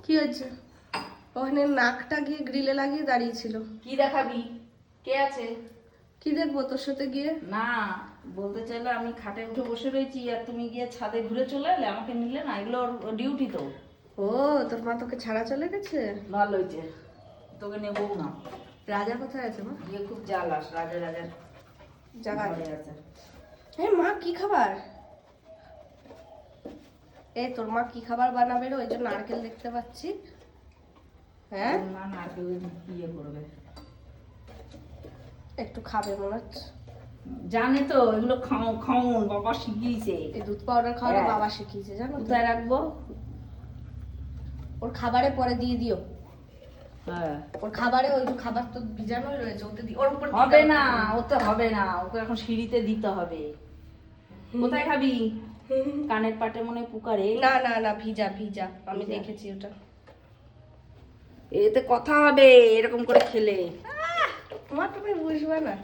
কি হয়েছে? ওখানে নাকটা গিয়ে গ্রিলে লাগিয়ে দাঁড়িয়েছিল। কি দেখাবি? কে আছে? কি দেখবো তোর সাথে গিয়ে? না, বলতে চাইলে আমি খাটে উঠে বসে রয়েছি আর তুমি গিয়ে ছাদে ঘুরে চলে এলে, আমাকে নিলে না, এগুলো ডিউটি তো। ও, তোর মা তোকে ছাড়া চলে গেছে? ভালো হয়েছে, তোকে নেবো না। রাজা কোথায় আছে মা? গিয়ে খুব জ্বালাস, রাজা রাজার জায়গা ঘরে আছে। মা কি খাবার? তোর মা কি খাবার বানাবে রে? ওই যে নারকেল দেখতে পাচ্ছি। হ্যাঁ, তোর মা নারকেল ইয়ে করবে, একটু খাবে মনে হচ্ছে। জানে তো এগুলো খাওন বাবা শিখিয়েছে। এই দুধ পাউডার খাওয়াটা হ্যাঁ। বাবা শিখিয়েছে জানো তো? কোথায় রাখবো? ওর খাবারে পরে দিয়ে দিও। হ্যাঁ, ওর খাবারে ওই যে খাবার তো ভিজানোই রয়েছে, ওতে ওর উপর হবে না, ওতে হবে না, ওকে এখন সিঁড়িতে দিতে হবে। কোথায় খাবি? কানের পাটে মনে হয় পুকারে। না না না, ভিজা ভিজা, আমি দেখেছি ওটা। এতে কথা হবে এরকম করে খেলে। মা তুমি বুঝবে না।